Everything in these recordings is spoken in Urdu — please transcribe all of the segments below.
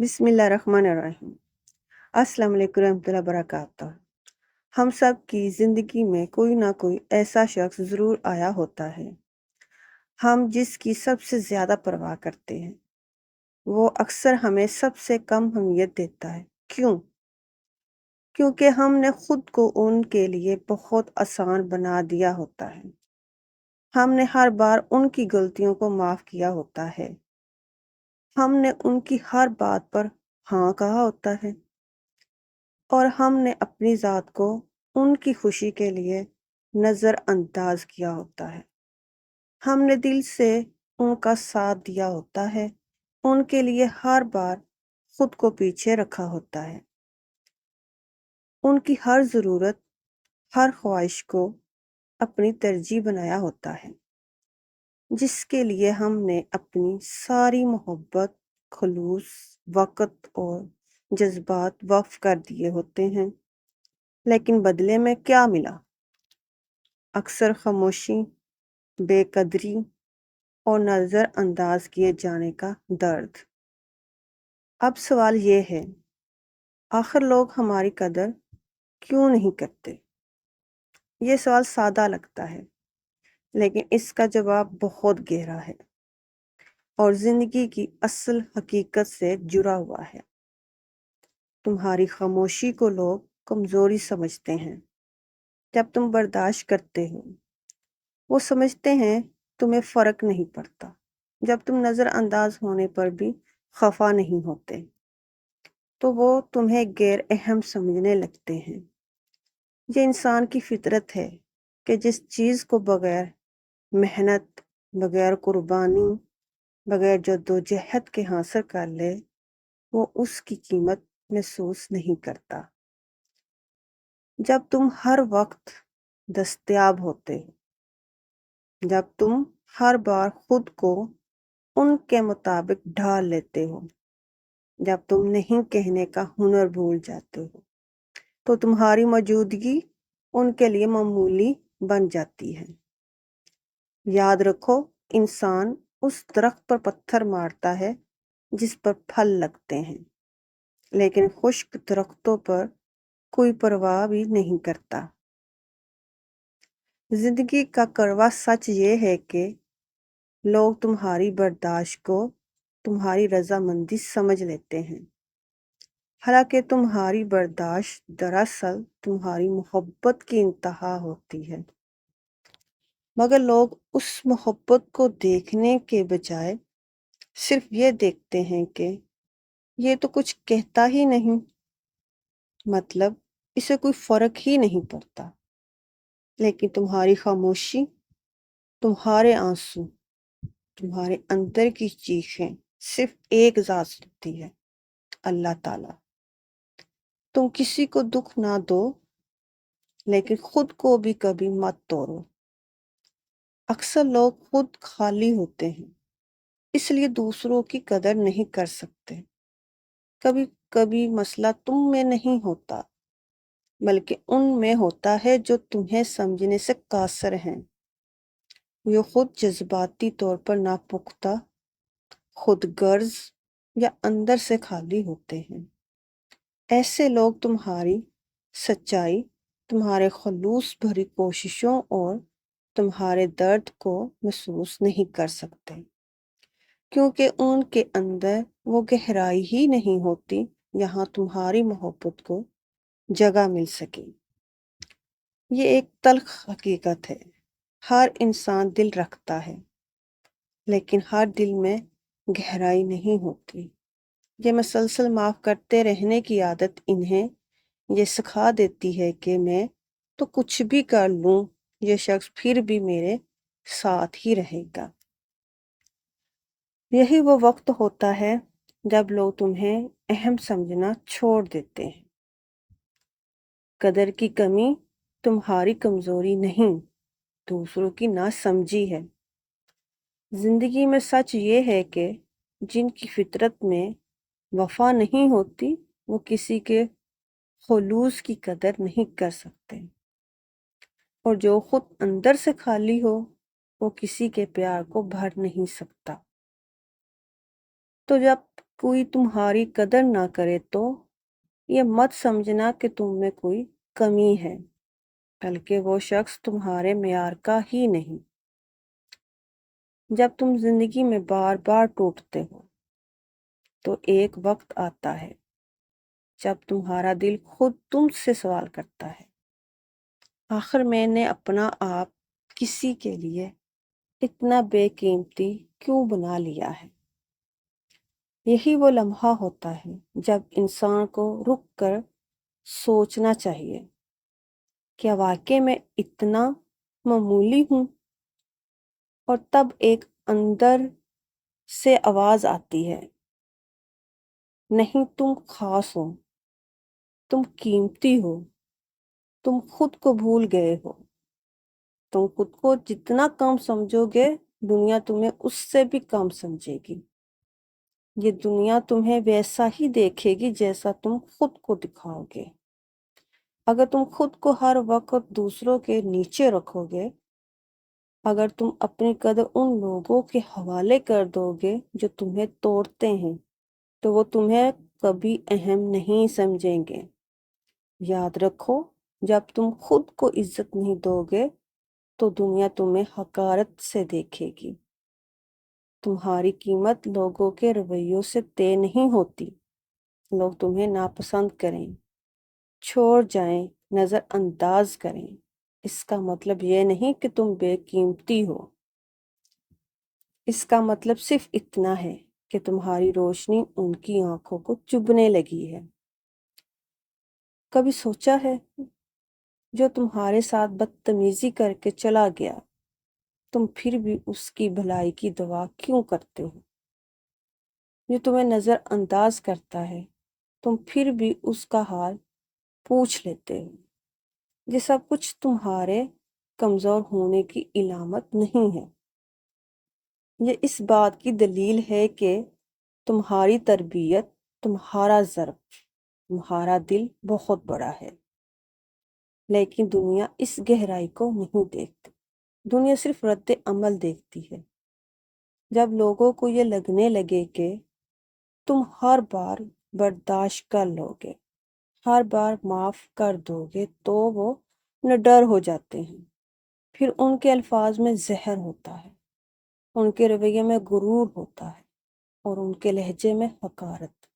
بسم اللہ الرحمن الرحیم۔ السلام علیکم ورحمۃ اللہ وبرکاتہ۔ ہم سب کی زندگی میں کوئی نہ کوئی ایسا شخص ضرور آیا ہوتا ہے ہم جس کی سب سے زیادہ پرواہ کرتے ہیں۔ وہ اکثر ہمیں سب سے کم اہمیت دیتا ہے۔ کیوں؟ کیونکہ ہم نے خود کو ان کے لیے بہت آسان بنا دیا ہوتا ہے۔ ہم نے ہر بار ان کی غلطیوں کو معاف کیا ہوتا ہے۔ ہم نے ان کی ہر بات پر ہاں کہا ہوتا ہے، اور ہم نے اپنی ذات کو ان کی خوشی کے لیے نظر انداز کیا ہوتا ہے۔ ہم نے دل سے ان کا ساتھ دیا ہوتا ہے، ان کے لیے ہر بار خود کو پیچھے رکھا ہوتا ہے۔ ان کی ہر ضرورت، ہر خواہش کو اپنی ترجیح بنایا ہوتا ہے، جس کے لیے ہم نے اپنی ساری محبت، خلوص، وقت اور جذبات وقف کر دیے ہوتے ہیں۔ لیکن بدلے میں کیا ملا؟ اکثر خاموشی، بے قدری اور نظر انداز کیے جانے کا درد۔ اب سوال یہ ہے، آخر لوگ ہماری قدر کیوں نہیں کرتے؟ یہ سوال سادہ لگتا ہے، لیکن اس کا جواب بہت گہرا ہے اور زندگی کی اصل حقیقت سے جڑا ہوا ہے۔ تمہاری خاموشی کو لوگ کمزوری سمجھتے ہیں۔ جب تم برداشت کرتے ہو، وہ سمجھتے ہیں تمہیں فرق نہیں پڑتا۔ جب تم نظر انداز ہونے پر بھی خفا نہیں ہوتے، تو وہ تمہیں غیر اہم سمجھنے لگتے ہیں۔ یہ انسان کی فطرت ہے کہ جس چیز کو بغیر محنت، بغیر قربانی، بغیر جدوجہد کے حاصل کر لے، وہ اس کی قیمت محسوس نہیں کرتا۔ جب تم ہر وقت دستیاب ہوتے ہو، جب تم ہر بار خود کو ان کے مطابق ڈھال لیتے ہو، جب تم نہیں کہنے کا ہنر بھول جاتے ہو، تو تمہاری موجودگی ان کے لیے معمولی بن جاتی ہے۔ یاد رکھو، انسان اس درخت پر پتھر مارتا ہے جس پر پھل لگتے ہیں، لیکن خشک درختوں پر کوئی پرواہ بھی نہیں کرتا۔ زندگی کا کڑوا سچ یہ ہے کہ لوگ تمہاری برداشت کو تمہاری رضامندی سمجھ لیتے ہیں، حالانکہ تمہاری برداشت دراصل تمہاری محبت کی انتہا ہوتی ہے۔ مگر لوگ اس محبت کو دیکھنے کے بجائے صرف یہ دیکھتے ہیں کہ یہ تو کچھ کہتا ہی نہیں، مطلب اسے کوئی فرق ہی نہیں پڑتا۔ لیکن تمہاری خاموشی، تمہارے آنسو، تمہارے اندر کی چیخیں صرف ایک ذات سنتی ہے، اللہ تعالیٰ۔ تم کسی کو دکھ نہ دو، لیکن خود کو بھی کبھی مت توڑو۔ اکثر لوگ خود خالی ہوتے ہیں، اس لیے دوسروں کی قدر نہیں کر سکتے۔ کبھی کبھی مسئلہ تم میں نہیں ہوتا، بلکہ ان میں ہوتا ہے جو تمہیں سمجھنے سے قاصر ہیں۔ وہ خود جذباتی طور پر ناپختہ، خود غرض یا اندر سے خالی ہوتے ہیں۔ ایسے لوگ تمہاری سچائی، تمہارے خلوص بھری کوششوں اور تمہارے درد کو محسوس نہیں کر سکتے، کیونکہ ان کے اندر وہ گہرائی ہی نہیں ہوتی یہاں تمہاری محبت کو جگہ مل سکے۔ یہ ایک تلخ حقیقت ہے۔ ہر انسان دل رکھتا ہے، لیکن ہر دل میں گہرائی نہیں ہوتی۔ یہ مسلسل معاف کرتے رہنے کی عادت انہیں یہ سکھا دیتی ہے کہ میں تو کچھ بھی کر لوں، یہ شخص پھر بھی میرے ساتھ ہی رہے گا۔ یہی وہ وقت ہوتا ہے جب لوگ تمہیں اہم سمجھنا چھوڑ دیتے ہیں۔ قدر کی کمی تمہاری کمزوری نہیں، دوسروں کی ناسمجھی ہے۔ زندگی میں سچ یہ ہے کہ جن کی فطرت میں وفا نہیں ہوتی، وہ کسی کے خلوص کی قدر نہیں کر سکتے، اور جو خود اندر سے خالی ہو، وہ کسی کے پیار کو بھر نہیں سکتا۔ تو جب کوئی تمہاری قدر نہ کرے تو یہ مت سمجھنا کہ تم میں کوئی کمی ہے، بلکہ وہ شخص تمہارے معیار کا ہی نہیں۔ جب تم زندگی میں بار بار ٹوٹتے ہو تو ایک وقت آتا ہے جب تمہارا دل خود تم سے سوال کرتا ہے، آخر میں نے اپنا آپ کسی کے لیے اتنا بے قیمتی کیوں بنا لیا ہے؟ یہی وہ لمحہ ہوتا ہے جب انسان کو رک کر سوچنا چاہیے، کیا واقعی میں اتنا معمولی ہوں؟ اور تب ایک اندر سے آواز آتی ہے، نہیں، تم خاص ہو، تم قیمتی ہو، تم خود کو بھول گئے ہو۔ تم خود کو جتنا کم سمجھو گے، دنیا تمہیں اس سے بھی کم سمجھے گی۔ یہ دنیا تمہیں ویسا ہی دیکھے گی جیسا تم خود کو دکھاؤ گے۔ اگر تم خود کو ہر وقت دوسروں کے نیچے رکھو گے، اگر تم اپنی قدر ان لوگوں کے حوالے کر دو گے جو تمہیں توڑتے ہیں، تو وہ تمہیں کبھی اہم نہیں سمجھیں گے۔ یاد رکھو، جب تم خود کو عزت نہیں دو گے تو دنیا تمہیں حقارت سے دیکھے گی۔ تمہاری قیمت لوگوں کے رویوں سے طے نہیں ہوتی۔ لوگ تمہیں ناپسند کریں، چھوڑ جائیں، نظر انداز کریں، اس کا مطلب یہ نہیں کہ تم بے قیمتی ہو۔ اس کا مطلب صرف اتنا ہے کہ تمہاری روشنی ان کی آنکھوں کو چبھنے لگی ہے۔ کبھی سوچا ہے، جو تمہارے ساتھ بدتمیزی کر کے چلا گیا، تم پھر بھی اس کی بھلائی کی دعا کیوں کرتے ہو؟ جو تمہیں نظر انداز کرتا ہے، تم پھر بھی اس کا حال پوچھ لیتے ہو۔ یہ سب کچھ تمہارے کمزور ہونے کی علامت نہیں ہے، یہ اس بات کی دلیل ہے کہ تمہاری تربیت، تمہارا ضرب، تمہارا دل بہت بڑا ہے۔ لیکن دنیا اس گہرائی کو نہیں دیکھتی۔ دنیا صرف رد عمل دیکھتی ہے۔ جب لوگوں کو یہ لگنے لگے کہ تم ہر بار برداشت کر لو گے، ہر بار معاف کر دو گے، تو وہ نڈر ہو جاتے ہیں۔ پھر ان کے الفاظ میں زہر ہوتا ہے، ان کے رویے میں غرور ہوتا ہے، اور ان کے لہجے میں حقارت۔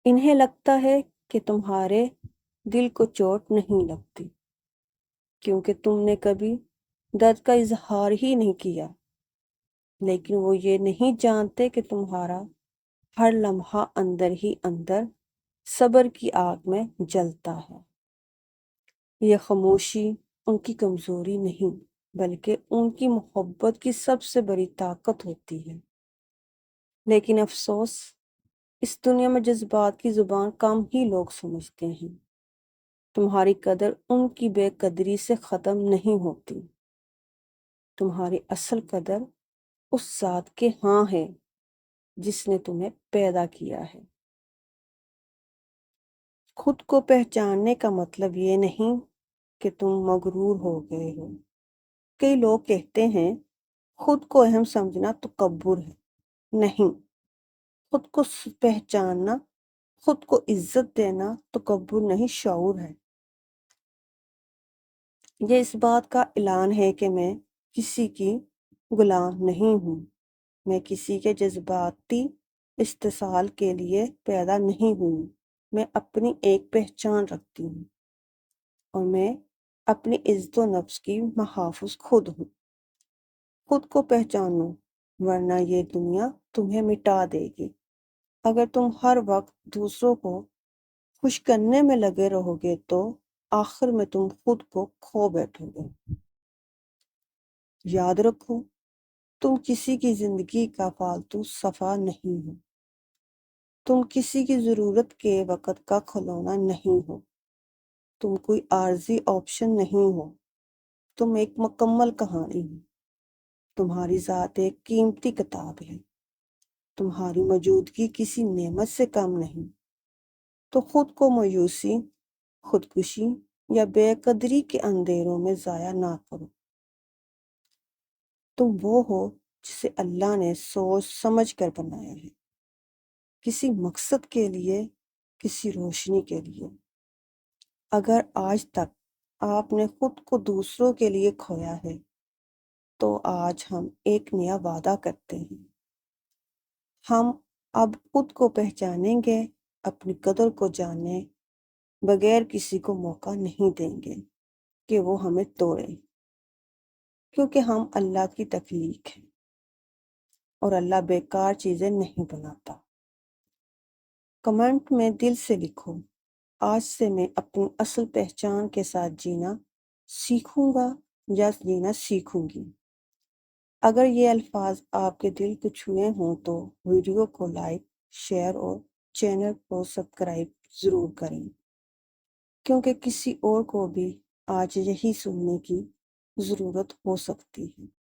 انہیں لگتا ہے کہ تمہارے دل کو چوٹ نہیں لگتی، کیونکہ تم نے کبھی درد کا اظہار ہی نہیں کیا۔ لیکن وہ یہ نہیں جانتے کہ تمہارا ہر لمحہ اندر ہی اندر صبر کی آگ میں جلتا ہے۔ یہ خاموشی ان کی کمزوری نہیں، بلکہ ان کی محبت کی سب سے بڑی طاقت ہوتی ہے۔ لیکن افسوس، اس دنیا میں جذبات کی زبان کم ہی لوگ سمجھتے ہیں۔ تمہاری قدر ان کی بے قدری سے ختم نہیں ہوتی۔ تمہاری اصل قدر اس ذات کے ہاں ہے جس نے تمہیں پیدا کیا ہے۔ خود کو پہچاننے کا مطلب یہ نہیں کہ تم مغرور ہو گئے ہو۔ کئی لوگ کہتے ہیں خود کو اہم سمجھنا تکبر ہے۔ نہیں، خود کو پہچاننا، خود کو عزت دینا تکبر نہیں، شعور ہے۔ یہ اس بات کا اعلان ہے کہ میں کسی کی غلام نہیں ہوں، میں کسی کے جذباتی استحصال کے لیے پیدا نہیں ہوں۔ میں اپنی ایک پہچان رکھتی ہوں، اور میں اپنی عزت و نفس کی محافظ خود ہوں۔ خود کو پہچانو، ورنہ یہ دنیا تمہیں مٹا دے گی۔ اگر تم ہر وقت دوسروں کو خوش کرنے میں لگے رہو گے تو آخر میں تم خود کو کھو بیٹھو گے۔ یاد رکھو، تم کسی کی زندگی کا فالتو صفحہ نہیں ہو۔ تم کسی کی ضرورت کے وقت کا کھلونا نہیں ہو۔ تم کوئی عارضی آپشن نہیں ہو۔ تم ایک مکمل کہانی ہو۔ تمہاری ذات ایک قیمتی کتاب ہے۔ تمہاری موجودگی کسی نعمت سے کم نہیں۔ تو خود کو مایوسی، خودکشی یا بے قدری کے اندھیروں میں ضائع نہ کرو۔ تم وہ ہو جسے اللہ نے سوچ سمجھ کر بنایا ہے۔ کسی مقصد کے لیے، کسی روشنی کے لیے۔ اگر آج تک آپ نے خود کو دوسروں کے لیے کھویا ہے تو آج ہم ایک نیا وعدہ کرتے ہیں۔ ہم اب خود کو پہچانیں گے، اپنی قدر کو جانیں، بغیر کسی کو موقع نہیں دیں گے کہ وہ ہمیں توڑے، کیونکہ ہم اللہ کی تخلیق ہیں اور اللہ بیکار چیزیں نہیں بناتا۔ کمنٹ میں دل سے لکھو، آج سے میں اپنی اصل پہچان کے ساتھ جینا سیکھوں گا یا جینا سیکھوں گی۔ اگر یہ الفاظ آپ کے دل کو چھوئے ہوں تو ویڈیو کو لائک، شیئر اور چینل کو سبسکرائب ضرور کریں، کیونکہ کسی اور کو بھی آج یہی سننے کی ضرورت ہو سکتی ہے۔